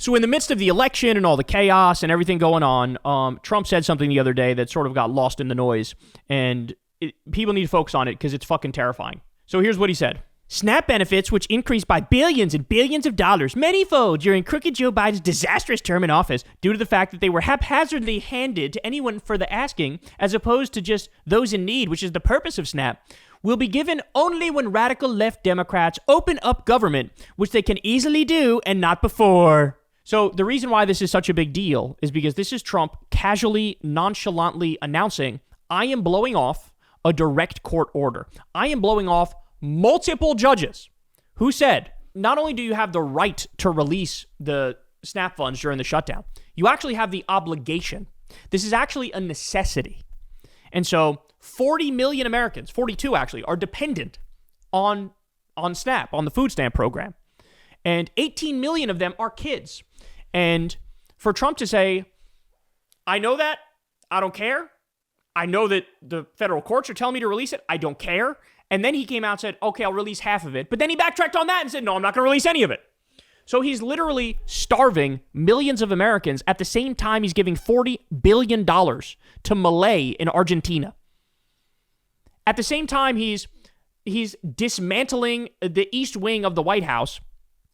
So in the midst of the election and all the chaos and everything going on, Trump said something the other day that sort of got lost in the noise, and people need to focus on it because it's fucking terrifying. So here's what he said. SNAP benefits, which increased by billions and billions of dollars manyfold during crooked Joe Biden's disastrous term in office due to the fact that they were haphazardly handed to anyone for the asking, as opposed to just those in need, which is the purpose of SNAP, will be given only when radical left Democrats open up government, which they can easily do and not before. So the reason why this is such a big deal is because this is Trump casually, nonchalantly announcing, I am blowing off a direct court order. I am blowing off multiple judges who said, not only do you have the right to release the SNAP funds during the shutdown, you actually have the obligation. This is actually a necessity. And so 40 million Americans, 42 actually, are dependent on SNAP, on the food stamp program. And 18 million of them are kids. And for Trump to say, I know that, I don't care. I know that the federal courts are telling me to release it. I don't care. And then he came out and said, okay, I'll release half of it. But then he backtracked on that and said, no, I'm not going to release any of it. So he's literally starving millions of Americans at the same time he's giving $40 billion to Malay in Argentina. At the same time he's dismantling the East Wing of the White House.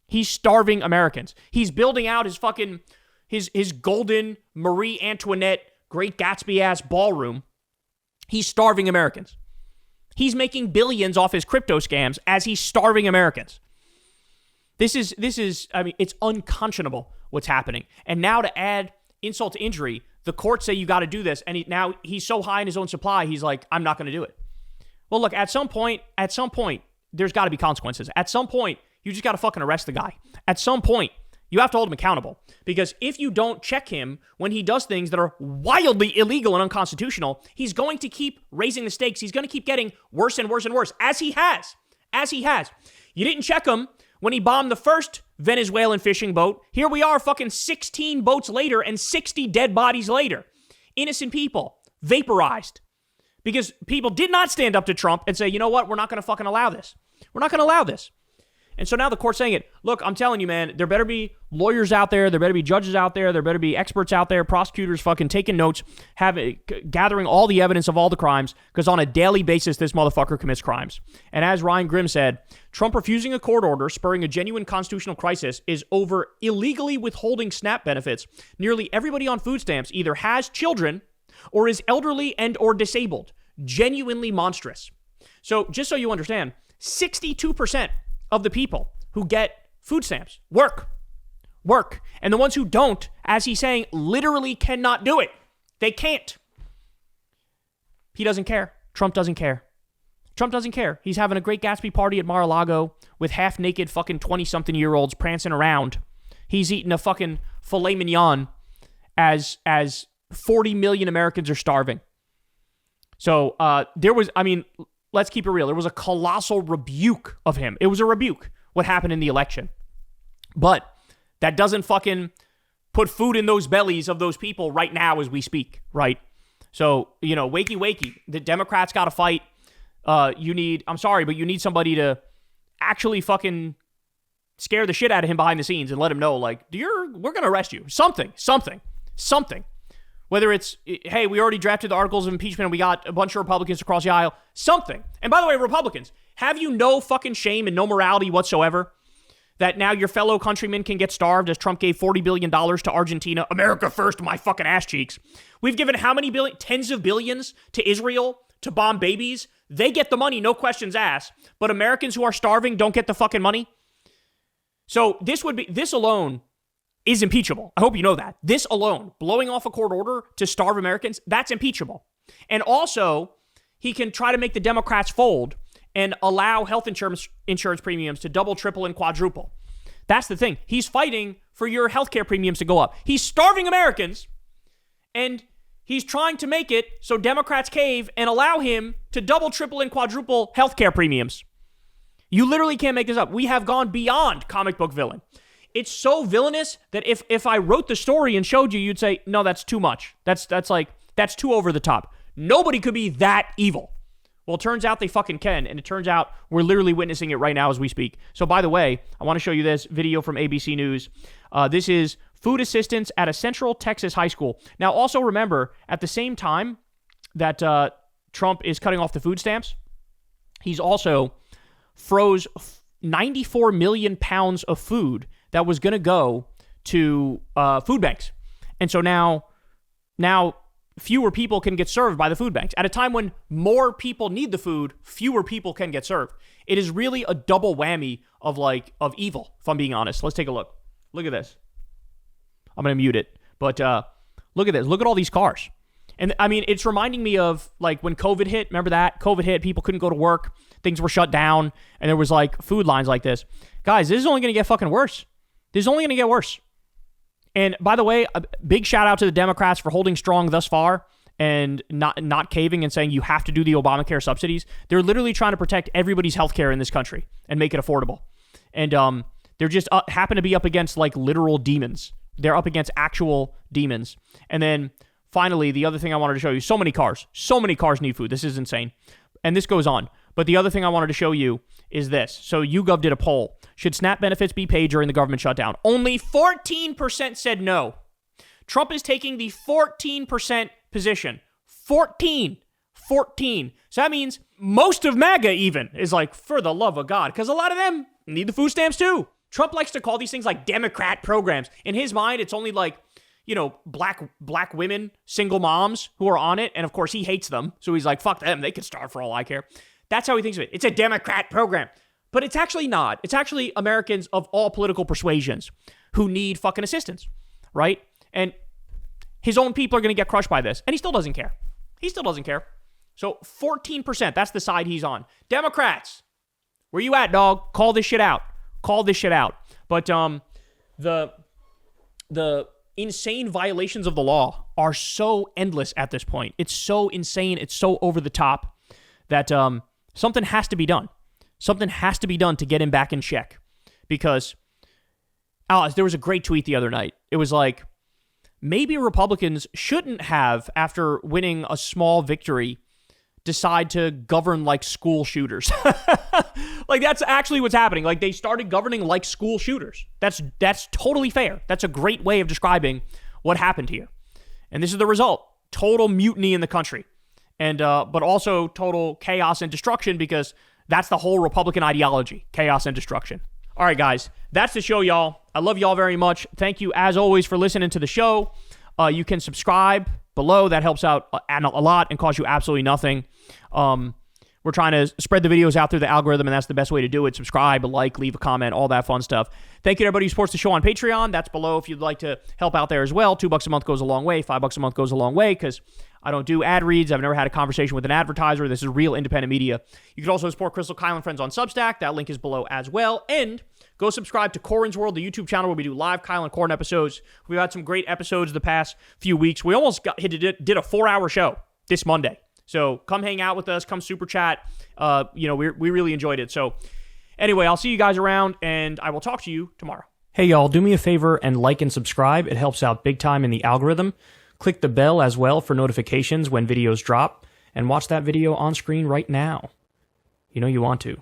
He's starving Americans. He's building out his fucking, his golden Marie Antoinette, Great Gatsby-ass ballroom. He's starving Americans. He's making billions off his crypto scams as he's starving Americans. This is, I mean, it's unconscionable what's happening. And now to add insult to injury, the courts say you got to do this, and now he's so high in his own supply, he's like, I'm not going to do it. Well, look, at some point, there's got to be consequences. At some point, you just got to fucking arrest the guy. At some point, you have to hold him accountable. Because if you don't check him when he does things that are wildly illegal and unconstitutional, he's going to keep raising the stakes. He's going to keep getting worse and worse and worse, as he has. You didn't check him when he bombed the first Venezuelan fishing boat. Here we are fucking 16 boats later and 60 dead bodies later. Innocent people, vaporized. Because people did not stand up to Trump and say, you know what, we're not going to fucking allow this. We're not going to allow this. And so now the court's saying it. Look, I'm telling you, man, there better be lawyers out there. There better be judges out there. There better be experts out there, prosecutors fucking taking notes, gathering all the evidence of all the crimes, because on a daily basis, this motherfucker commits crimes. And as Ryan Grimm said, Trump refusing a court order, spurring a genuine constitutional crisis, is over illegally withholding SNAP benefits. Nearly everybody on food stamps either has children or is elderly and or disabled. Genuinely monstrous. So just so you understand, 62% of the people who get food stamps work. And the ones who don't, as he's saying, literally cannot do it. They can't. He doesn't care. Trump doesn't care. Trump doesn't care. He's having a Great Gatsby party at Mar-a-Lago with half-naked fucking 20-something-year-olds prancing around. He's eating a fucking filet mignon as 40 million Americans are starving. So let's keep it real. There was a colossal rebuke of him. It was a rebuke, what happened in the election. But that doesn't fucking put food in those bellies of those people right now as we speak, right? So, wakey. The Democrats got to fight. You need somebody to actually fucking scare the shit out of him behind the scenes and let him know, like, we're going to arrest you. Something. Whether it's, hey, we already drafted the articles of impeachment and we got a bunch of Republicans across the aisle. Something. And by the way, Republicans, have you no fucking shame and no morality whatsoever that now your fellow countrymen can get starved as Trump gave $40 billion to Argentina? America first, my fucking ass cheeks. We've given how many billion? Tens of billions to Israel to bomb babies. They get the money, no questions asked. But Americans who are starving don't get the fucking money. So this alone is impeachable. I hope you know that. This alone, blowing off a court order to starve Americans, that's impeachable. And also, he can try to make the Democrats fold and allow health insurance premiums to double, triple, and quadruple. That's the thing. He's fighting for your healthcare premiums to go up. He's starving Americans, and he's trying to make it so Democrats cave and allow him to double, triple, and quadruple healthcare premiums. You literally can't make this up. We have gone beyond comic book villain. It's so villainous that if I wrote the story and showed you, you'd say, no, that's too much. That's too over the top. Nobody could be that evil. Well, it turns out they fucking can, and it turns out we're literally witnessing it right now as we speak. So, by the way, I want to show you this video from ABC News. This is food assistance at a Central Texas high school. Now, also remember, at the same time that Trump is cutting off the food stamps, he's also froze 94 million pounds of food that was going to go to food banks. And so now fewer people can get served by the food banks. At a time when more people need the food, fewer people can get served. It is really a double whammy of evil, if I'm being honest. Let's take a look. Look at this. I'm going to mute it. But look at this. Look at all these cars. And I mean, it's reminding me of like when COVID hit. Remember that? COVID hit, people couldn't go to work. Things were shut down. And there was like food lines like this. Guys, this is only going to get fucking worse. This is only going to get worse. And by the way, a big shout out to the Democrats for holding strong thus far and not caving and saying you have to do the Obamacare subsidies. They're literally trying to protect everybody's healthcare in this country and make it affordable. And they're just happen to be up against like literal demons. They're up against actual demons. And then finally, the other thing I wanted to show you, so many cars need food. This is insane. And this goes on. But the other thing I wanted to show you is this. So YouGov did a poll. Should SNAP benefits be paid during the government shutdown? Only 14% said no. Trump is taking the 14% position. 14. So that means most of MAGA even is like, for the love of God, because a lot of them need the food stamps too. Trump likes to call these things like Democrat programs. In his mind, it's only like, you know, black women, single moms who are on it. And of course, he hates them. So he's like, fuck them. They can starve for all I care. That's how he thinks of it. It's a Democrat program. But it's actually not. It's actually Americans of all political persuasions who need fucking assistance, right? And his own people are going to get crushed by this. And he still doesn't care. So 14%, that's the side he's on. Democrats, where you at, dog? Call this shit out. But the insane violations of the law are so endless at this point. It's so insane. It's so over the top that something has to be done. Something has to be done to get him back in check. Because, Alice, there was a great tweet the other night. It was like, maybe Republicans shouldn't have, after winning a small victory, decide to govern like school shooters. Like, that's actually what's happening. Like, they started governing like school shooters. That's totally fair. That's a great way of describing what happened here. And this is the result. Total mutiny in the country. And but also total chaos and destruction, because that's the whole Republican ideology, chaos and destruction. All right, guys, that's the show, y'all. I love y'all very much. Thank you, as always, for listening to the show. You can subscribe below. That helps out a lot and costs you absolutely nothing. We're trying to spread the videos out through the algorithm, and that's the best way to do it. Subscribe, like, leave a comment, all that fun stuff. Thank you to everybody who supports the show on Patreon. That's below if you'd like to help out there as well. $2 a month goes a long way. $5 a month goes a long way, because I don't do ad reads. I've never had a conversation with an advertiser. This is real independent media. You can also support Crystal Kyle and Friends on Substack. That link is below as well. And go subscribe to Corin's World, the YouTube channel where we do live Kyle and Corin episodes. We've had some great episodes the past few weeks. We almost did a 4-hour show this Monday. So come hang out with us. Come super chat. We really enjoyed it. So anyway, I'll see you guys around, and I will talk to you tomorrow. Hey, y'all, do me a favor and like and subscribe. It helps out big time in the algorithm. Click the bell as well for notifications when videos drop, and watch that video on screen right now. You know you want to.